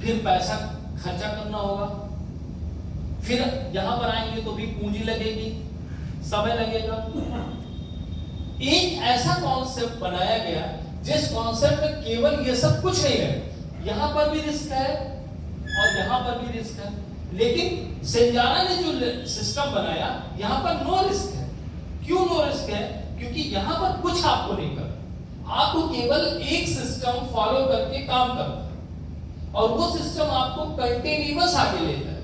फिर पैसा खर्चा करना होगा, फिर यहां पर आएंगे तो भी पूंजी लगेगी, समय लगेगा। एक ऐसा कॉन्सेप्ट बनाया गया जिस कॉन्सेप्ट में केवल ये सब कुछ नहीं है, यहां पर भी रिस्क है और यहां पर भी रिस्क है, लेकिन सिंजारा ने जो सिस्टम बनाया यहां पर नो रिस्क है। क्यों नो रिस्क है? क्योंकि यहां पर कुछ आपको नहीं करना, आपको केवल एक सिस्टम फॉलो करके काम करना है और वो सिस्टम आपको कंटिन्यूअस आगे लेता है,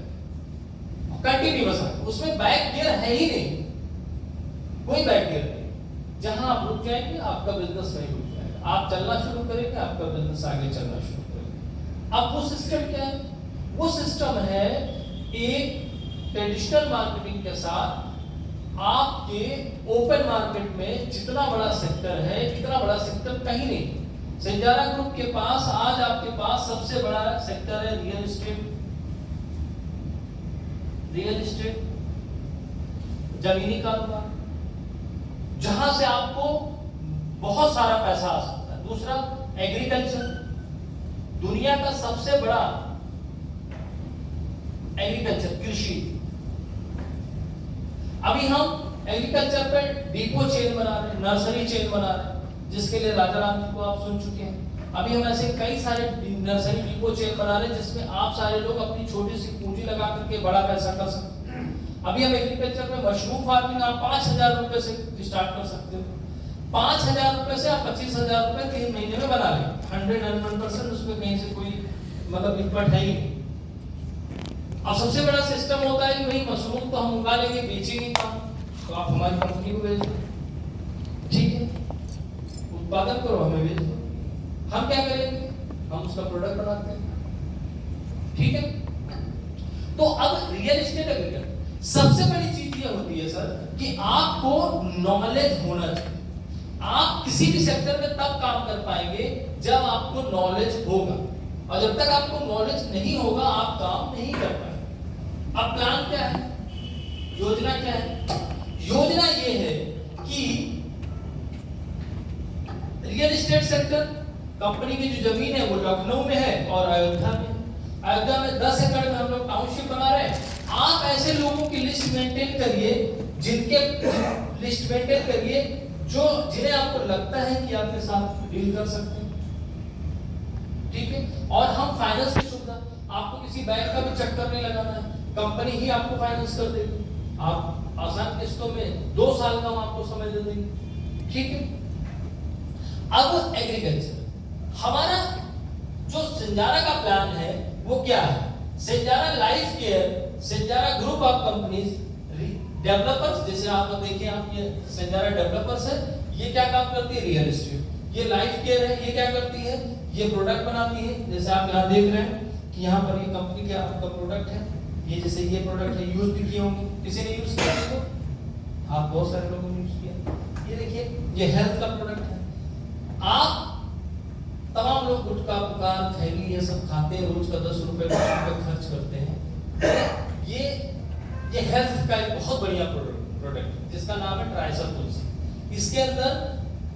कंटिन्यूअस आगे। उसमें बैक गियर है ही नहीं, कोई बैक गियर नहीं। जहां आप रुक जाएंगे आपका बिजनेस वहीं रुक जाएगा, आप चलना शुरू करेंगे आपका बिजनेस आगे चलना शुरू करेगा। अब वो सिस्टम क्या है? वो सिस्टम है एक ट्रेडिशनल मार्केटिंग के साथ आपके ओपन मार्केट में जितना बड़ा सेक्टर है, इतना बड़ा सेक्टर कहीं नहीं। सिंजारा ग्रुप के पास आज आपके पास सबसे बड़ा सेक्टर है रियल एस्टेट, रियल एस्टेट जमीनी कारोबार, जहां से आपको बहुत सारा पैसा आ सकता है। दूसरा एग्रीकल्चर, दुनिया का सबसे बड़ा एग्रीकल्चर कृषि। अभी हम एग्रीकल्चर पे डिपो चेन बना रहे हैं, नर्सरी चेन बना रहे हैं, जिसके लिए राजा राम जी को आप सुन चुके हैं। अभी हम ऐसे कई सारे नर्सरी डिपो चेन बना रहे हैं जिसमें आप सारे लोग अपनी छोटी सी पूंजी लगा करके बड़ा पैसा कर सकते हैं। अभी हम एग्रीकल्चर में मशरूम फार्मिंग आप 5,000 रुपए से स्टार्ट कर सकते हो। 5,000 रुपए से आप 25,000 रुपए 3 महीने में बना लें। 100% उसमें कहीं से कोई मतलब इनपट है ही नहीं। अब सबसे बड़ा सिस्टम होता है कि भाई मशरूम तो हम उगा लेंगे, बेचेंगे कहाँ? तो आप हमारी कंपनी को भेज दो, ठीक है, उत्पादन करो, हमें भेज दो, हम क्या करेंगे? हम उसका प्रोडक्ट बनाते हैं, ठीक है। तो अब रियल एस्टेट एग्रीकल्चर सबसे बड़ी चीज ये होती है सर कि आपको नॉलेज होना चाहिए। आप किसी भी सेक्टर में तब काम कर पाएंगे जब आपको नॉलेज होगा, और जब तक आपको नॉलेज नहीं होगा आप काम नहीं कर पाएंगे। अब प्लान क्या है? योजना क्या है? योजना ये है कि रियल एस्टेट सेक्टर कंपनी की जो जमीन है वो लखनऊ में है और अयोध्या में। अयोध्या में 10 एकड़ में हम लोग टाउनशिप बना रहे हैं। आप ऐसे लोगों की लिस्ट मेंटेन करिए, जो जिन्हें आपको लगता है कि आपके साथ डील कर सकते हैं, ठीक है। और हम फाइनेंस की सुविधा, आपको किसी बैंक का भी चक्कर नहीं लगाना है, कंपनी ही आपको फाइनेंस कर देगी। आप आसान किस्तों में 2 साल का हम आपको समय दे देंगे, ठीक है। अब एग्रीकल्चर, हमारा जो सिंजारा का प्लान है वो क्या है? Sinjara life care, Sinjara group of companies developers, जैसे आप देखिए, आप ये सिंजारा डेवलपर्स है, ये क्या काम करती है? Real estate. ये लाइफ केयर है, ये क्या करती है? ये प्रोडक्ट बनाती है। जैसे आप यहाँ देख रहे हैं कि यहाँ पर ये कंपनी का आपका प्रोडक्ट है, ये जैसे ये प्रोडक्ट है, यूज भी किए होंगे, किसी ने यूज किया इसको? आप बहुत सारे लोगों ने यूज किया। ये देखिए, ये हेल्थ का प्रोडक्ट है। आप तमाम लोग गुटखा, पुकार, थैली ये सब खाते हैं, रोज का 10 रुपए 20 रुपए खर्च करते हैं। ये हेल्थ का एक बहुत बढ़िया प्रोडक्ट जिसका नाम है ट्राइसल तुलसी। इसके अंदर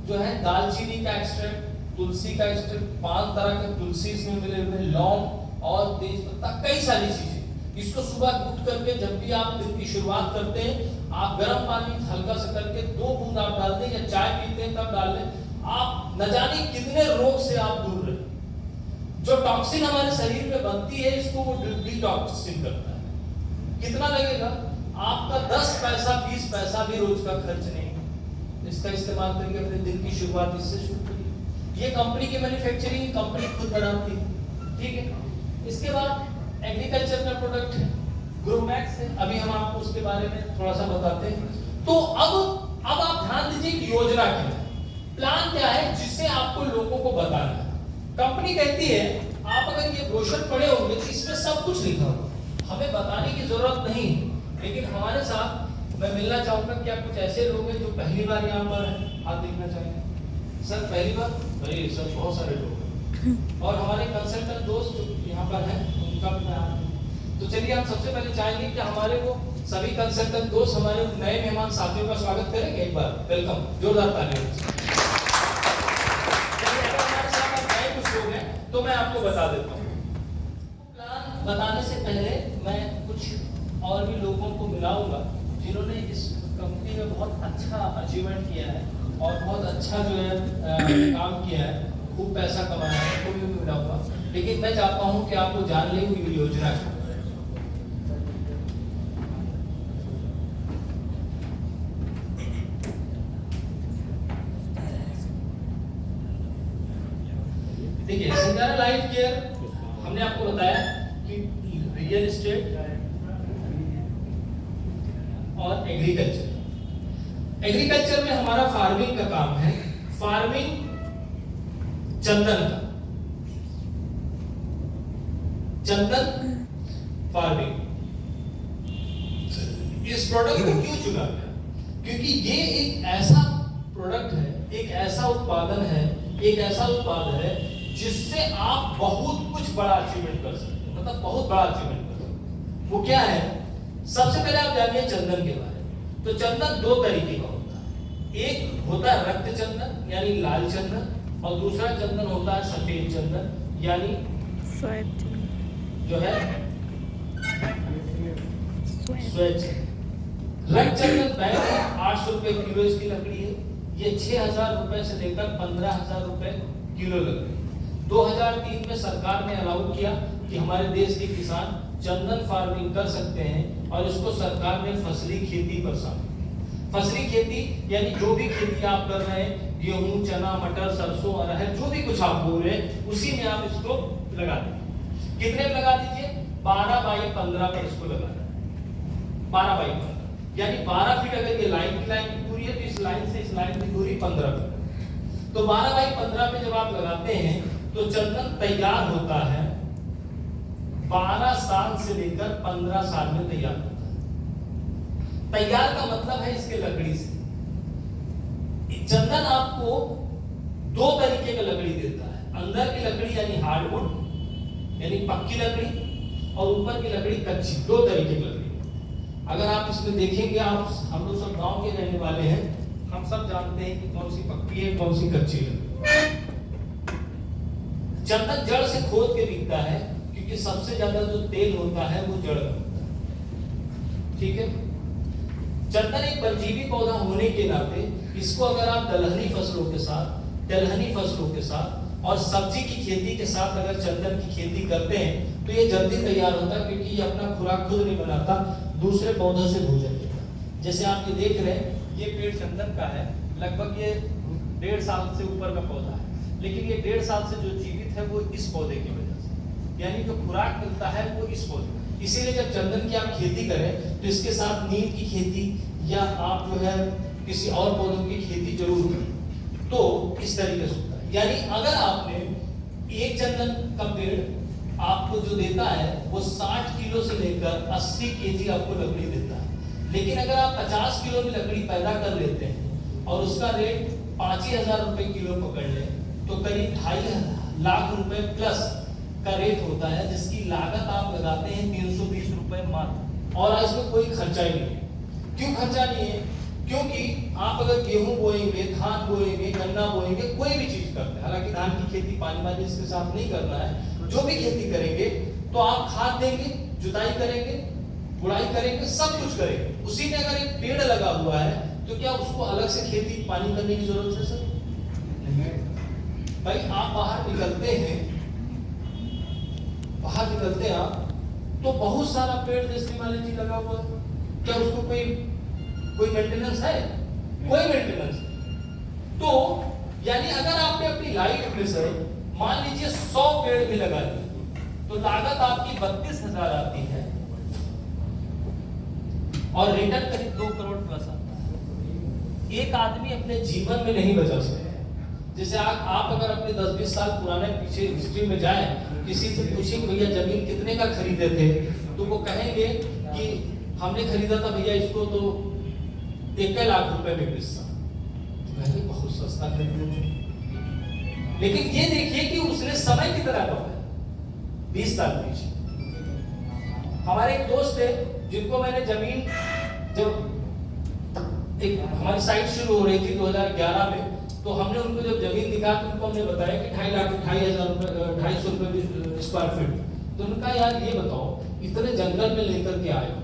जो है दालचीनी का एक्सट्रैक्ट, तुलसी का एक्सट्रैक्ट, 5 तरह के तुलसी इसमें मिले हुए, लौंग और तेज पत्ता, कई सारी चीजें। इसको सुबह उठ करके जब भी आप दिन की शुरुआत करते हैं, आप गर्म पानी हल्का से करके 2 बूंद आप डाल दें, या चाय पीते हैं तब डाल दें, आप न जाने कितने रोग से आप दूर रहे। जो टॉक्सिन हमारे शरीर में बनती है इसको वो डिटॉक्सिन करता है। कितना लगेगा? आपका 10 पैसा 20 पैसा भी रोज का खर्च नहीं। इसका इस्तेमाल करके अपने दिन की शुरुआत इससे शुरू करिए। ये कंपनी की मैन्युफैक्चरिंग कंपनी खुद बनाती है, ठीक है। इसके बाद एग्रीकल्चर का प्रोडक्ट है ग्रोमैक्स है, अभी हम आपको उसके बारे में थोड़ा सा बताते हैं। तो अब आप ध्यान दीजिए कि योजना क्या है, प्लान क्या है, जिससे आपको लोगों को बताना है। कंपनी कहती है आप अगर ये ब्रोशर पढ़े होंगे तो इसमें सब कुछ लिखा होगा, हमें बताने की जरूरत नहीं। लेकिन हमारे साथ मैं मिलना चाहूंगा, क्या कुछ ऐसे लोग हैं जो पहली बार यहाँ पर हैं? हाथ देखना चाहेंगे? सर पहली बार? अरे सर बहुत सारे लोग हैं। और हमारे कंसल्टेंट दोस्त जो यहाँ पर हैं उनका भी मैं तो चलिए हम सबसे पहले चाहेंगे कि हमारे वो सभी कंसल्टेंट दोस्त हमारे नए मेहमान साथियों का स्वागत करेंगे। एक बार वेलकम, जोरदार तालियों से। तो मैं आपको बता देता हूँ, बताने से पहले मैं कुछ और भी लोगों को मिलाऊंगा जिन्होंने इस कंपनी में बहुत अच्छा अचीवमेंट किया है और बहुत अच्छा जो है काम किया है, खूब पैसा कमाया है, उनको भी मिलाऊंगा। लेकिन मैं चाहता हूँ कि आपको जान लें कि योजना है। देखिए, सिंगारा लाइफ केयर हमने आपको बताया कि रियल एस्टेट और एग्रीकल्चर में हमारा फार्मिंग का काम है। फार्मिंग चंदन का, चंदन फार्मिंग। इस प्रोडक्ट को क्यों चुना गया? क्योंकि ये एक ऐसा प्रोडक्ट है, एक ऐसा उत्पादन है, एक ऐसा उत्पाद है जिससे आप बहुत कुछ बड़ा अचीवमेंट कर सकते हैं, मतलब बहुत बड़ा अचीवमेंट कर सकते हैं। वो क्या है? सबसे पहले आप जानिए चंदन के बारे में। तो चंदन दो तरीके का होता है, एक होता है रक्त चंदन यानी लाल चंदन, और दूसरा चंदन होता है सफेद चंदन यानी जो है श्वेत चंदन। रक्त चंदन बैग 800 रुपए किलो इसकी लकड़ी है। ये 6,000 रुपए से लेकर 15,000 रुपए किलो लकड़ी। 2003 में सरकार ने अलाउ किया कि हमारे देश के किसान चंदन फार्मिंग कर सकते हैं और इसको सरकार ने फसली खेती पर शामिल। फसली खेती यानी जो भी खेती आप कर रहे हैं, गेहूं, चना, मटर, सरसों, अरहर, जो भी कुछ आप बोल रहे हैं, उसी में आप इसको लगा दीजिए। कितने में लगा दीजिए? 12 बाई 15 पर इसको लगाना है। 12 बाई 15 यानी 12 फीट अगर ये लाइन की दूरी है तो इस लाइन से इस लाइन की दूरी 15 फीट। तो 12 बाई 15 पे जब आप लगाते हैं तो चंदन तैयार होता है 12 साल से लेकर 15 साल में तैयार होता है। तैयार का मतलब है इसके लकड़ी से। चंदन आपको दो तरीके का लकड़ी देता है, अंदर की लकड़ी यानी हार्डवुड यानी पक्की लकड़ी, और ऊपर की लकड़ी कच्ची, दो तरीके की लकड़ी। अगर आप इसमें देखेंगे, आप हम लोग सब गांव के रहने वाले हैं, हम सब जानते हैं कि कौन सी पक्की है कौन सी कच्ची है। चंदन जड़ से खोद के बिकता है क्योंकि सबसे ज्यादा जो तेल होता है वो जड़ में होता है। ठीक है, चंदन एक परजीवी पौधा होने के नाते इसको अगर आप दलहनी फसलों के साथ और सब्जी की खेती के साथ अगर चंदन की खेती करते हैं तो ये जल्दी तैयार होता है, क्योंकि ये अपना खुराक खुद नहीं बनाता, दूसरे पौधों से भोजन लेता है। जैसे आप ये देख रहे हैं, ये पेड़ चंदन का है, लगभग ये 1.5 साल से ऊपर का पौधा है, लेकिन ये 1.5 साल से जो जीवित है वो इस पौधे की वजह से, यानी जो खुराक मिलता है वो इस पौधे। इसीलिए जब चंदन की आप खेती करें तो इसके साथ नीम की खेती या आप जो है किसी और पौधों की खेती जरूर करें। तो इस तरीके से होता है, यानी अगर आपने एक चंदन का पेड़ आपको जो देता है वो 60 किलो से लेकर 80 केजी आपको लकड़ी देता है, लेकिन अगर आप 50 किलो की लकड़ी पैदा कर लेते हैं और उसका रेट 5,000 रुपए किलो पकड़ ले तो करीब 2.5 लाख रुपए प्लस का रेट होता है, जिसकी लागत आप लगाते हैं 320 रुपए मात्र, और इसमें कोई खर्चा ही नहीं है। क्यों खर्चा नहीं है? क्योंकि आप अगर गेहूं बोएंगे, धान बोएंगे, गन्ना बोएंगे, कोई भी चीज करते हैं, हालांकि धान की खेती पानी वाली इसके साथ नहीं करना है, जो भी खेती करेंगे तो आप खाद देंगे, जुताई करेंगे, गुड़ाई करेंगे, सब कुछ करेंगे। उसी में अगर एक पेड़ लगा हुआ है तो क्या उसको अलग से खेती पानी करने की जरूरत है सर? भाई आप बाहर निकलते हैं आप तो बहुत सारा पेड़ जैसे मान लीजिए लगा हुआ है, क्या उसको कोई मेंटेनेंस है? कोई मेंटेनेंस नहीं। तो यानी अगर आपने अपनी लाइफ में से मान लीजिए 100 पेड़ भी लगा दिए तो लागत आपकी 32,000 आती है और रिटर्न करीब 2 करोड़ प्लस आता है। एक आदमी अपने जीवन में नहीं बचा सकता। जैसे आप अगर अपने 10-20 साल पुराने पीछे हिस्ट्री में जाएं, किसी से पूछें कि भैया जमीन कितने का खरीदे थे, तो वो कहेंगे कि हमने खरीदा था भैया इसको तो 1 लाख रुपए में हिस्सा, बहुत सस्ता खरीदे थे। लेकिन ये देखिए कि उसने समय कितना कमाया, 20 साल पीछे। हमारे एक दोस्त थे जिनको मैंने जमीन, जब एक हमारी साइट शुरू हो रही थी 2011 में, तो हमने उनको जब जमीन दिखा तो उनको हमने बताया कि 2.5 लाख 2,500 रुपए स्क्वायर फीट तो उनका यार ये बताओ, इतने जंगल में लेकर के आए हो,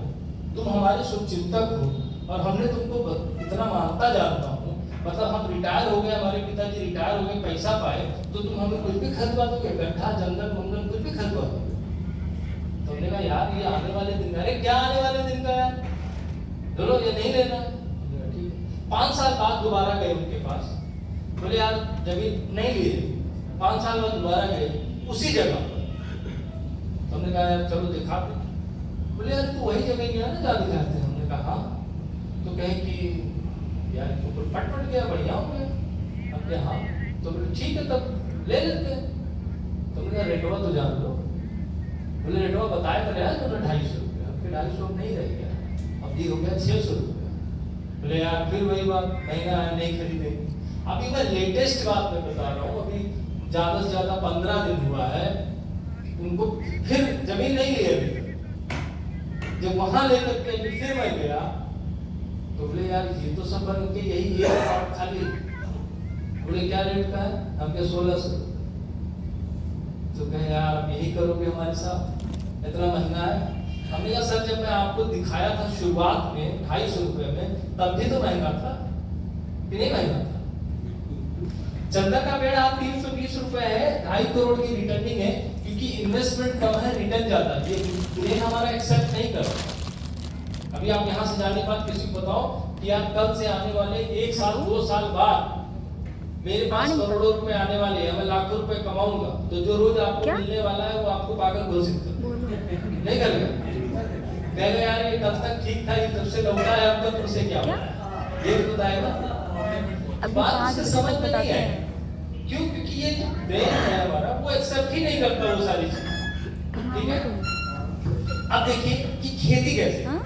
तुम हमारे शुभचिंतक हो और हमने तुमको इतना मानता जानता हूँ, मतलब हम रिटायर हो गए, हमारे पिताजी रिटायर हो गए, पैसा पाए, तो तुम हमें कुछ भी खरीदवा दोगे, गड्ढा जंगल मंगल कुछ भी खरीदवा दोगे। तो हमने कहा यार ये आने वाले दिन का, अरे क्या आने वाले दिन का यार, बोलो ये नहीं लेना। ठीक है, 5 साल बाद दोबारा गए उनके पास, बोले यार जमीन नहीं लिए, 5 साल बाद दोबारा गए उसी जगह पर। तो हमने कहा यार चलो दिखा दे। बोले यार तू वही जगह गया ना जहाँ दिखाते हैं। हमने कहा हाँ। तो कहे कि यार तो फट गया, बढ़िया हो गया। अब क्या हाँ, तो बोले ठीक है तब ले लेते हैं। तो मैंने रेटवा तो जान लो। बोले रेटवा बताया तो रहा तो 250 रुपया, अब 250 नहीं रह गया, अब ये हो गया 600 रुपया। बोले यार फिर वही बात, महंगा है नहीं खरीदेंगे। अभी मैं लेटेस्ट बात में बता रहा हूँ, अभी ज्यादा से ज्यादा 15 दिन हुआ है उनको, फिर जमीन नहीं ली अभी। जब वहां लेकर के अभी फिर मैं गया तो बोले यार ये तो सब बन के यही है खाली। बोले क्या रेट का है? हमके 1600। तो कहे यार आप यही करोगे हमारे साथ, इतना महंगा है। हमने कहा सर जब मैं आपको दिखाया था शुरुआत में 250 रुपए में, तब भी तो महंगा था कि नहीं महंगा था? चंदन का पेड़ आप 320 रुपए है, 2.5 करोड़ की रिटर्निंग है, क्योंकि इन्वेस्टमेंट कम है, रिटर्न ज्यादा है। ये हमारा एक्सेप्ट नहीं कर रहा। अभी आप यहाँ से जाने के बाद किसी को बताओ कि आप कल से आने वाले 1 साल 2 साल बाद मेरे पास करोड़ों रुपए आने वाले हैं, मैं लाखों रुपए कमाऊंगा, तो जो रोज आपको मिलने वाला है वो आपको पागल घोषित कर नहीं करेगा। कहेगा यार ये कल तक ठीक था, ये तब से लौटा है, अब तो तुमसे क्या होता है, ये बताएगा। बात से समझ में नहीं है क्यों? क्योंकि ये जो ब्रेन है हमारा वो एक्सेप्ट ही नहीं करता वो सारी चीजें। ठीक है, अब देखिए कि खेती कैसे,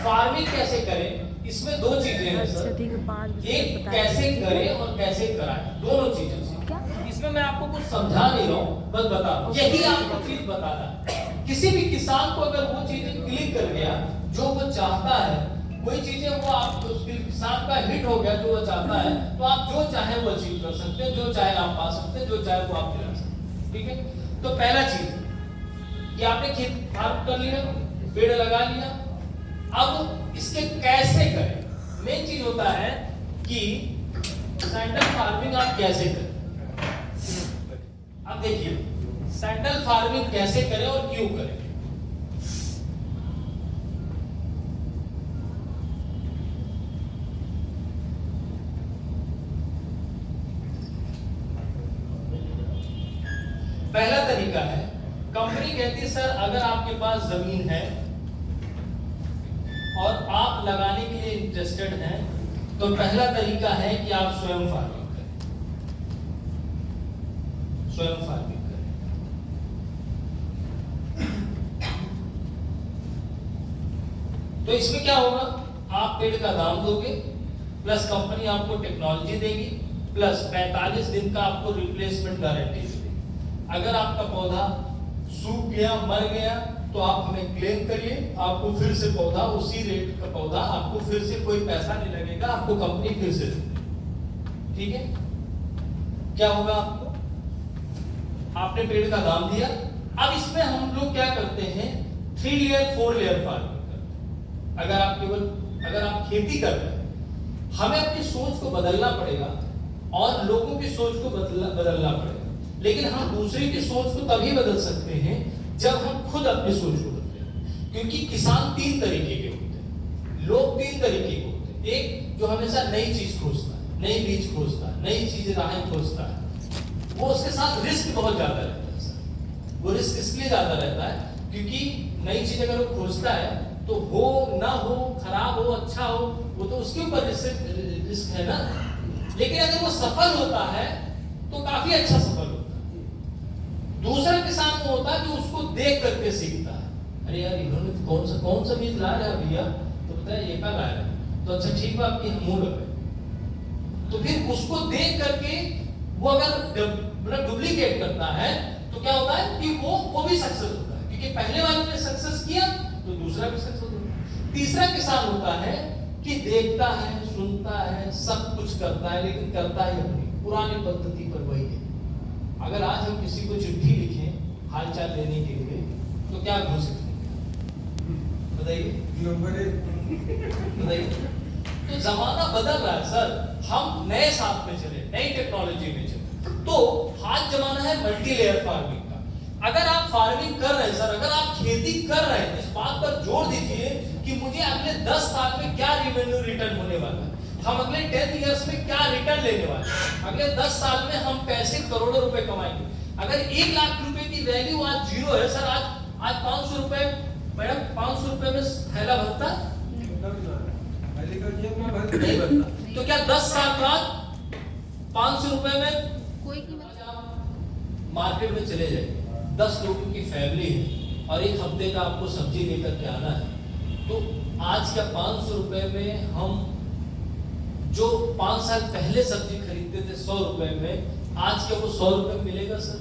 फार्मिंग कैसे करें, इसमें 2 चीजें हैं सर। एक कैसे करें और कैसे कराएं, दोनों चीजें। इसमें मैं आपको कुछ समझा नहीं रहा हूँ, बस बता रहा हूँ, यही आपको चीज बताना है। किसी भी किसान को अगर वो चीजें क्लिक कर गया जो वो चाहता है, कोई चीजें वो आप किसान का हिट हो गया जो वो चाहता है, तो आप जो चाहे वो अचीव कर सकते हैं, जो चाहे आप पा सकते हैं, जो चाहे वो आप दिला सकते हैं। ठीक है, तो पहला चीज कि आपने खेत फार्म कर लिया, पेड़ लगा लिया, अब इसके कैसे करें। मेन चीज होता है कि सैंडल फार्मिंग आप कैसे करें। अब देखिए सैंडल फार्मिंग कैसे करें और क्यों करें। पहला तरीका है, कंपनी कहती है सर अगर आपके पास जमीन है और आप लगाने के लिए इंटरेस्टेड हैं, तो पहला तरीका है कि आप स्वयं फार्मिंग करें, स्वयं फार्मिंग करें। तो इसमें क्या होगा, आप पेड़ का दाम दोगे, प्लस कंपनी आपको टेक्नोलॉजी देगी, प्लस 45 दिन का आपको रिप्लेसमेंट गारंटी देगी। अगर आपका पौधा सूख गया, मर गया, तो आप हमें क्लेम करिए, आपको फिर से पौधा, उसी रेट का पौधा, आपको फिर से कोई पैसा नहीं लगेगा, आपको कंपनी फिर से देगी। ठीक है, क्या होगा आपको, आपने पेड़ का दाम दिया। अब इसमें हम लोग क्या करते हैं, 3 लेयर 4 लेयर फार्मिंग करते हैं। अगर आप खेती कर रहे हैं, हमें अपनी सोच को बदलना पड़ेगा और लोगों की सोच को बदलना पड़ेगा। लेकिन हम दूसरे की सोच को तभी बदल सकते हैं जब हम खुद अपनी सोच को बदलें। क्योंकि किसान 3 तरीके के होते हैं, लोग 3 तरीके के होते हैं। एक जो हमेशा नई चीज खोजता है, नई बीज खोजता है, नई चीजें राहें खोजता है, वो उसके साथ रिस्क बहुत ज्यादा रहता है सर। वो रिस्क इसलिए ज्यादा रहता है क्योंकि नई चीज अगर वो खोजता है तो हो ना हो, खराब हो, अच्छा हो, वो तो उसके ऊपर रिस्क है ना। लेकिन अगर वो सफल होता है तो काफी अच्छा सफल होता है। दूसरा किसान वो होता है जो उसको देख करके सीखता है, अरे यार इन्होंने कौन सा बीज ला रहा है भैया, तो पता है ये का ला रहा है, तो अच्छा ठीक है आपकी मूल है। तो फिर उसको देख करके वो अगर डुप्लीकेट करता है तो क्या होता है कि वो भी सक्सेस होता है, क्योंकि पहले वाले ने सक्सेस किया तो दूसरा भी सक्सेस होता है। तीसरा किसान होता है कि देखता है, सुनता है, सब कुछ करता है, लेकिन करता है अपनी पुरानी पद्धति पर, वही है। अगर आज हम किसी को चिट्ठी लिखें हालचाल लेने के लिए, तो क्या घोषित बताइए बताइए। तो जमाना बदल रहा है सर, हम नए साथ में चले, नई टेक्नोलॉजी में चले। तो आज जमाना है मल्टी लेयर फार्मिंग का। अगर आप फार्मिंग कर रहे हैं सर, अगर आप खेती कर रहे हैं, इस बात पर जोर दीजिए कि मुझे अगले 10 साल में क्या रेवेन्यू रिटर्न होने वाला है, हम अगले 10 इयर्स में क्या रिटर्न लेने वाले हैं, अगले 10 साल में हम पैसे करोड़ों रुपए कमाएंगे। अगर 1 लाख रुपए की वैल्यू आज जीरो है सर, आज 500 रुपए, मैडम 500 रुपए में थैला भरता नहीं भरता, तो क्या 10 साल बाद 500 रुपए में कोई कीमत। मार्केट में चले जाइए, 10 लोगों की फैमिली है और एक हफ्ते का आपको सब्जी लेकर के आना है, तो आज क्या 500 रुपए में हम जो 5 साल पहले सब्जी खरीदते थे 100 रुपए में, आज क्या वो 100 रुपए में मिलेगा सर?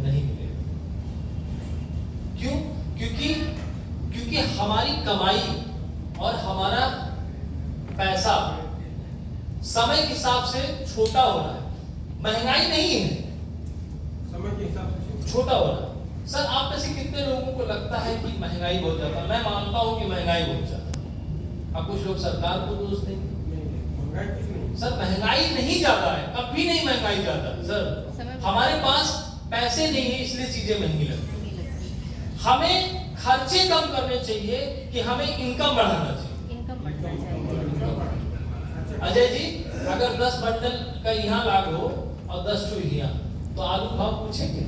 नहीं मिलेगा। क्यों? क्योंकि हमारी कमाई और हमारा पैसा समय के हिसाब से छोटा हो रहा है, महंगाई नहीं है, समय के हिसाब से छोटा हो रहा है। सर आप में से कितने लोगों को लगता है कि महंगाई बहुत ज्यादा? मैं मानता हूं कि महंगाई बहुत ज्यादा। अब कुछ लोग सरकार को दोष देंगे, सर महंगाई नहीं ज्यादा है, कभी नहीं महंगाई ज्यादा है सर, हमारे पास पैसे नहीं है इसलिए चीजें महंगी लगती है। हमें खर्चे कम करने चाहिए कि हमें इनकम बढ़ाना चाहिए। अजय जी, अगर 10 बंडल का यहाँ लाग हो और 10 टू यहाँ, तो आलू भाव पूछेंगे?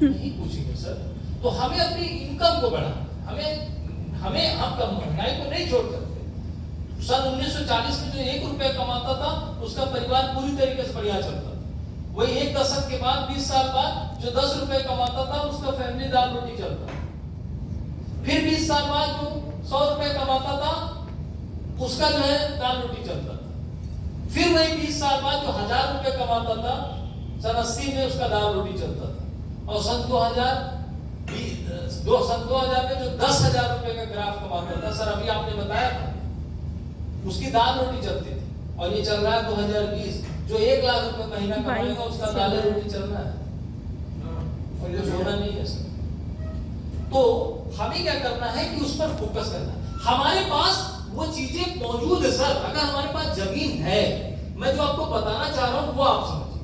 नहीं पूछेंगे सर। तो हमें अपनी इनकम को बढ़ाना, हमें हम महंगाई को नहीं छोड़ सकते। सन 1940 में जो 1 रुपया कमाता था उसका परिवार पूरी तरीके से बढ़िया चलता था। वही 1 दशक के बाद, 20 साल बाद जो 10 रुपए कमाता था उसका फैमिली दाल रोटी चलता था। फिर 20 साल बाद जो 100 रुपए कमाता था उसका जो है दाल रोटी चलता था। फिर वही 20 साल बाद जो 1000 रुपए कमाता था, सन 80 में उसका दाल रोटी चलता था। और सन 2000 में जो 10,000 रुपए का ग्राफ कमाता था सर, अभी आपने बताया था, उसकी दाल रोटी चलती थी। और ये चल रहा है 2020, जो 1 लाख रुपए महीना कमाएगा उसका दाल रोटी चल रहा है, और कुछ होना नहीं है सर। तो हमें क्या करना है कि उस पर फोकस करना है। हमारे पास वो चीजें मौजूद है सर। अगर हमारे पास जमीन है, मैं जो आपको बताना चाह रहा हूं वो आप समझिए।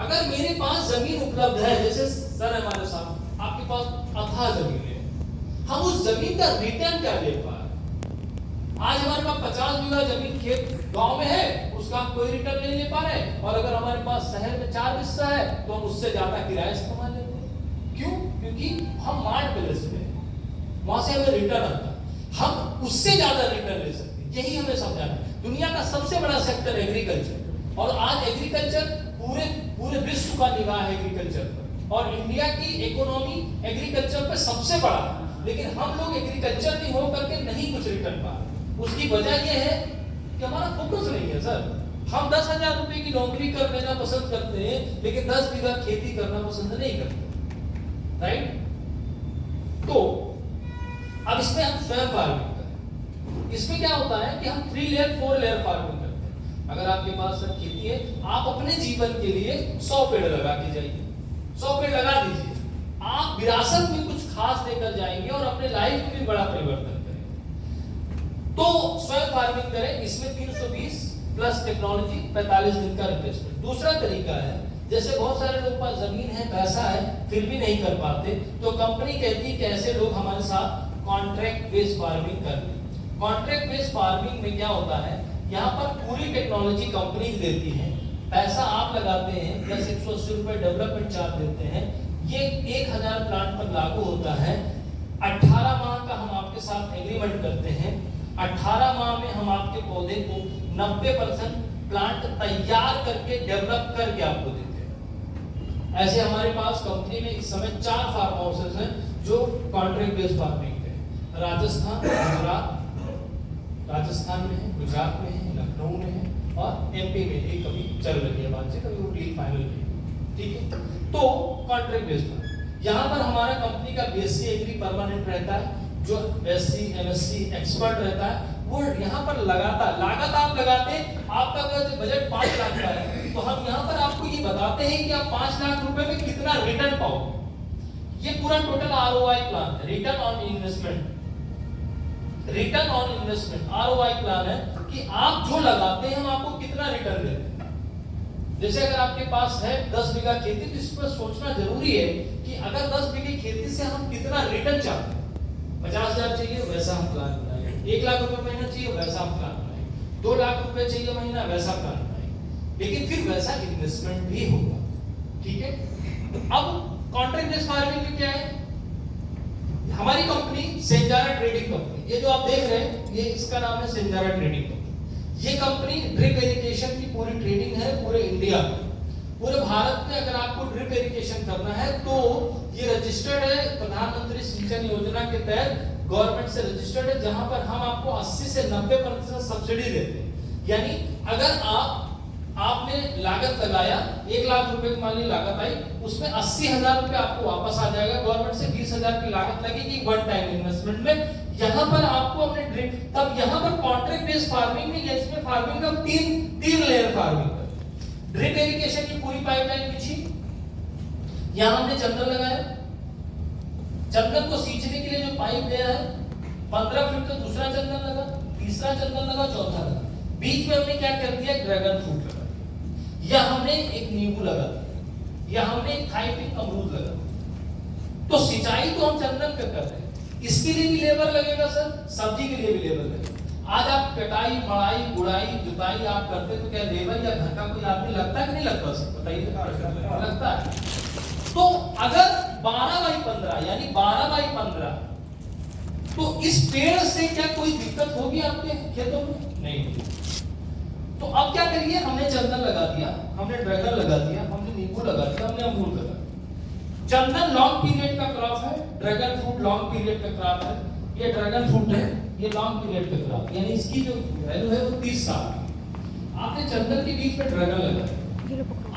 अगर मेरे पास जमीन उपलब्ध है, जैसे सर हमारे साथ, आपके पास अथाह जमीन है, हम उस जमीन का रिटर्न क्या ले पा रहे? आज हमारे पास 50 बीघा जमीन खेत गांव में है, उसका हम कोई रिटर्न नहीं ले पा रहे, और अगर हमारे पास शहर में 4 हिस्सा है तो हम उससे ज्यादा किराया से कमा लेते हैं। क्यों? क्योंकि हम मार्ट प्लेस में, वहां से हमें रिटर्न आता है, हम उससे ज्यादा रिटर्न ले सकते हैं। यही हमें समझाना है। दुनिया का सबसे बड़ा सेक्टर एग्रीकल्चर, और आज एग्रीकल्चर पूरे विश्व का निगाह है एग्रीकल्चर पर, और इंडिया की इकोनॉमी एग्रीकल्चर पर सबसे बड़ा है। लेकिन हम लोग एग्रीकल्चर की हो करके नहीं कुछ रिटर्न पा रहे। उसकी वजह यह है कि हमारा फोकस नहीं है सर। हम 10,000 रुपए की नौकरी कर लेना पसंद करते हैं, लेकिन 10 बीघा खेती करना पसंद नहीं करते, राइट? तो अब इसमें हम स्वयं फार्मिंग करें। इसमें क्या होता है कि हम 3 लेयर 4 लेयर फार्मिंग करते हैं। अगर आपके पास सर खेती है, आप अपने जीवन के लिए 100 पेड़ लगा के जाइए, 100 पेड़ लगा दीजिए, आप विरासत में कुछ खास देकर जाएंगे और अपने लाइफ में भी बड़ा परिवर्तन करेंगे। तो स्वयं फार्मिंग करें। इसमें 320 प्लस टेक्नोलॉजी, 45 दिन का इन्वेस्टमेंट। दूसरा तरीका है, जैसे बहुत सारे लोग पास जमीन है, पैसा है, फिर भी नहीं कर पाते, तो कंपनी कहती है कि ऐसे लोग हमारे साथ कॉन्ट्रैक्ट बेस्ड फार्मिंग कर लें। कॉन्ट्रैक्ट बेस्ड फार्मिंग में क्या होता है, यहाँ पर पूरी टेक्नोलॉजी कंपनी देती है, पैसा आप लगाते हैं, प्लस 180 रुपए डेवलपमेंट चार्ज देते हैं। ये 1000 प्लांट पर लागू होता है। 18 माह का हम आपके साथ एग्रीमेंट करते हैं। 18 माह में हम आपके पौधे को 90% प्लांट तैयार करके डेवलप करके आपको देते हैं। ऐसे हमारे पास कंपनी में इस समय 4 फार्म हाउसेस हैं जो कॉन्ट्रैक्ट बेस्ड फार्मिंग पे, राजस्थान, गुजरात, राजस्थान में है, गुजरात में है, लखनऊ में है, और एमपी में एक कभी चल रही है बात से, कभी वो डील फाइनल नहीं। ठीक है, तो कॉन्ट्रैक्ट बेस्ड यहाँ पर हमारा कंपनी का बीएससी एग्री परमानेंट रहता है, जो एससी एमएससी एक्सपर्ट रहता है, वो यहाँ पर लगातार लागत आप लगाते हैं। आपका अगर बजट 5 लाख का है, तो हम यहाँ पर आपको ये बताते हैं कि आप 5 लाख रुपए में कितना रिटर्न पाओगे। ये पूरा टोटल आरओआई प्लान है, return on investment. Return on investment ROI plan है कि आप जो लगाते हैं हम आपको कितना रिटर्न देते हैं। जैसे अगर आपके पास है 10 बीघा खेती, तो इस पर सोचना जरूरी है कि अगर 10 बीघे खेती से हम कितना रिटर्न चाहते हैं। 50,000 चाहिए वैसा हम प्लान बनाएंगे, 1 लाख रुपए महीना चाहिए वैसा हम प्लान बनाएंगे, 2 लाख रुपए चाहिए महीना वैसा प्लान बनाएंगे, लेकिन फिर वैसा इन्वेस्टमेंट भी होगा। ठीक है, अब कॉन्ट्रैक्ट बेस्ड फार्मिंग में क्या है, हमारी कंपनी सेंजारा ट्रेडिंग कंपनी, ये जो आप देख रहे हैं ये इसका नाम है सेंजारा ट्रेडिंग कंपनी। ये कंपनी ड्रिप इरिगेशन की पूरी ट्रेडिंग है पूरे इंडिया में, पूरे भारत में। अगर आपको ड्रिप इरिगेशन करना है तो ये रजिस्टर्ड है प्रधानमंत्री सिंचाई योजना के तहत, गवर्नमेंट से रजिस्टर्ड है, जहां पर हम आपको 80 से 90% सब्सिडी देते हैं। यानी अगर आपने लागत लगाया 1 लाख रुपए की मान ली लागत आई, उसमें 80,000 रुपए आपको वापस आ जाएगा गवर्नमेंट से। 20,000 की लागत लगेगी वन टाइम इन्वेस्टमेंट में। यहाँ पर आपको अपने ड्रिप, तब यहाँ पर कॉन्ट्रैक्ट बेस्ड फार्मिंग में, इसमें फार्मिंग का तीन लेयर फार्मिंग है। ड्रिप इरिगेशन की पूरी पाइपलाइन बिछी, यहाँ हमने चंदन लगाया, चंदन को सींचने के लिए जो पाइप गया है 15 फीट का दूसरा चंदन लगा, तीसरा चंदन लगा, चौथा लगा, बीच में हमने क्या कर दिया, ड्रैगन फ्रूट लगा, या हमने एक नींबू लगा दिया, या हमने एक थाईपिक अमरूद लगा। तो सिंचाई तो हम चंदन पे कर रहे हैं, इसके लिए भी लेबर लगेगा सर, सब्जी के लिए भी लेबर लगेगा। आज आप कटाई, मड़ाई, गुड़ाई, जुताई आप करते तो क्या लेबर या घर का कोई आदमी लगता है कि नहीं लगता सर, बताइए। लगता है। तो अगर 12/15 यानी 12/15, तो इस पेड़ से क्या कोई दिक्कत होगी आपके खेतों में? नहीं होगी। तो अब क्या करिए, हमने चंदन लगा दिया, हमने ड्रैगन लगा दिया, हमने नींबू लगा दिया, हमने अमरूद लगा दिया। चंदन लॉन्ग पीरियड का क्रॉप है, ड्रैगन फ्रूट लॉन्ग पीरियड का क्रॉप है। ये ड्रैगन फ्रूट है, ये लॉन्ग पीरियड का क्रॉप, यानी इसकी जो वैल्यू है वो 30 साल। आपने चंदन के बीच में ड्रैगन लगाया।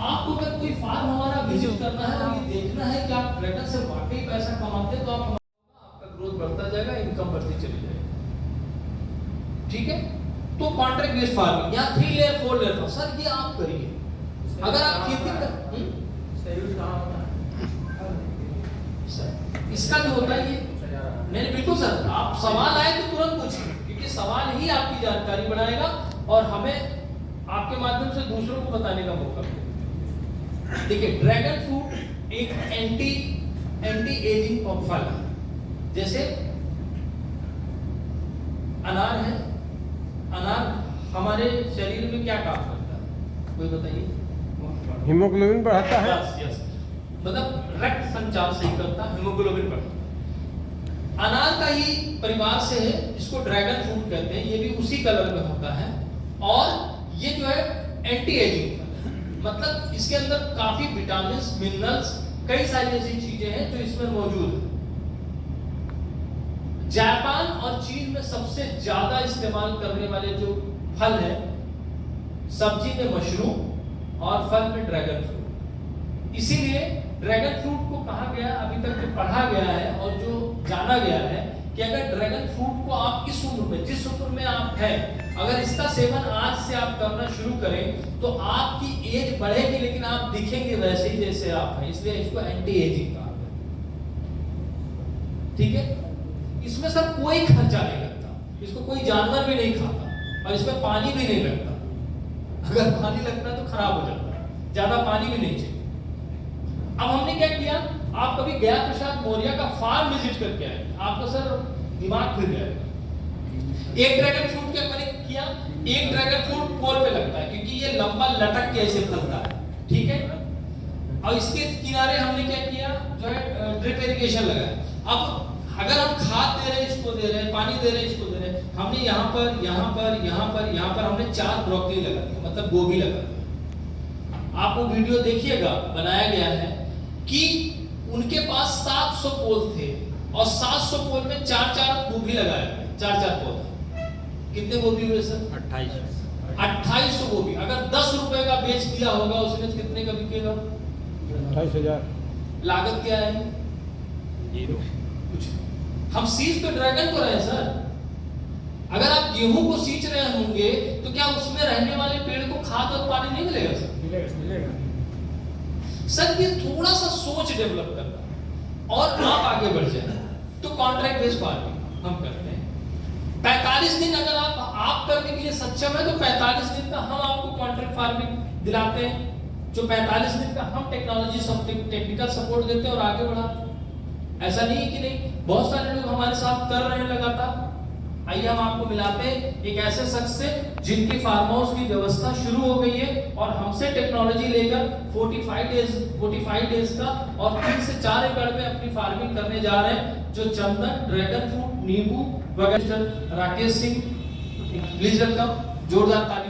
आपको अगर कोई फार्म हमारा विजिट करना है और ये देखना है कि आप ड्रैगन से वाकई पैसा कमाते हैं, तो आपका ग्रोथ बढ़ता जाएगा, इनकम बढ़ती चली जाएगी। ठीक है, तो कॉन्ट्रैक्ट बेस्ड फार्मिंग या 3 लेयर 4 लेयर, सर ये आप करिए। अगर आप खेती कर इसका जो होता है ये नहीं, बिल्कुल सर, आप सवाल आए तो तुरंत पूछिए, क्योंकि सवाल ही आपकी जानकारी बढ़ाएगा और हमें आपके माध्यम से दूसरों को बताने का मौका मिलेगा। देखिए, ड्रैगन फ्रूट एक एंटी एजिंग फल है। जैसे अनार है, अनार हमारे शरीर में क्या काम करता है, कोई बताइए? हीमोग्लोबिन बढ़ाता है। यस, मतलब रक्त संचार सही करता है, हीमोग्लोबिन बढ़ता है। अनार का ही परिवार से है, इसको ड्रैगन फ्रूट कहते हैं। ये भी उसी कलर में होता है और ये जो है एंटी एजिंग है, मतलब इसके अंदर काफी विटामिन, मिनरल्स, कई सारी ऐसी चीजें हैं जो इसमें मौजूद है। जापान और चीन में सबसे ज्यादा इस्तेमाल करने वाले जो फल है, सब्जी में मशरूम और फल में ड्रैगन फ्रूट। इसीलिए ड्रैगन फ्रूट को कहा गया, अभी तक जो पढ़ा गया है और जो जाना गया है कि अगर ड्रैगन फ्रूट को आप इस उम्र में, जिस उम्र में आप हैं, अगर इसका सेवन आज से आप करना शुरू करें तो आपकी एज बढ़ेगी, लेकिन आप दिखेंगे वैसे ही जैसे आप हैं। इसलिए इसको एंटी एजिंग कहा गया। ठीक है, इसमें सर कोई खर्चा नहीं लगता, इसको कोई जानवर भी नहीं खाता और इसमें पानी भी नहीं लगता। अगर पानी लगता तो खराब हो जाता, ज्यादा पानी भी नहीं चाहिए। अब हमने क्या किया, आप कभी गया प्रसाद मौर्य का फार्म विजिट करके आए, आपका सर दिमाग खुल जाएगा। एक ड्रैगन फ्रूट क्या मैंने किया, एक ड्रैगन फ्रूट कोर पे लगता है क्योंकि ये लंबा लटक के ऐसे फलता है। ठीक है, और इसके किनारे हमने क्या किया, जो है ड्रिप इरिगेशन लगाया। अब अगर हम खाद दे रहे हैं, इसको दे रहे हैं, पानी दे रहे हैं, इसको दे रहे हैं, हमने यहाँ पर यहाँ पर यहाँ पर यहाँ पर हमने 4 ब्रोकली लगा दिया, मतलब गोभी लगा दिया। आप वो वीडियो देखिएगा, बनाया गया है कि उनके पास 700 पोल थे और 700 पोल में 4-4 गोभी लगाए, 4-4 पौधा। कितने गोभी हुए सर? 2800 गोभी। अगर 10 रुपए का बेच दिया होगा उसने, कितने का बिकेगा? 28,000। लागत क्या है? कुछ। हम सींच तो ड्रैगन को रहे हैं सर। अगर आप गेहूं को सींच रहे होंगे तो क्या उसमें रहने वाले पेड़ को खाद और पानी नहीं मिलेगा सर? मिलेगा। सर ये थोड़ा सा सोच डेवलप करना और आप आगे बढ़ जाए तो कॉन्ट्रैक्ट बेस्ड फार्मिंग हम करते हैं। 45 दिन अगर आप करने के लिए सक्षम है तो 45 दिन का हम आपको कॉन्ट्रैक्ट फार्मिंग दिलाते हैं, जो 45 दिन का हम टेक्नोलॉजी टेक्निकल सपोर्ट देते हैं और आगे बढ़ाते हैं। ऐसा नहीं है कि नहीं, बहुत सारे लोग हमारे साथ कर रहे हैं लगातार। आइए हम आपको मिलाते हैं एक ऐसे शख्स से जिनकी फार्म हाउस की व्यवस्था शुरू हो गई है और हमसे टेक्नोलॉजी लेकर 45 डेज का और 3 से 4 एकड़ में अपनी फार्मिंग करने जा रहे हैं, जो चंदन, ड्रैगन फ्रूट, नींबू वगैरह। राकेश सिंह, प्लीज वेलकम, जोरदार ताली।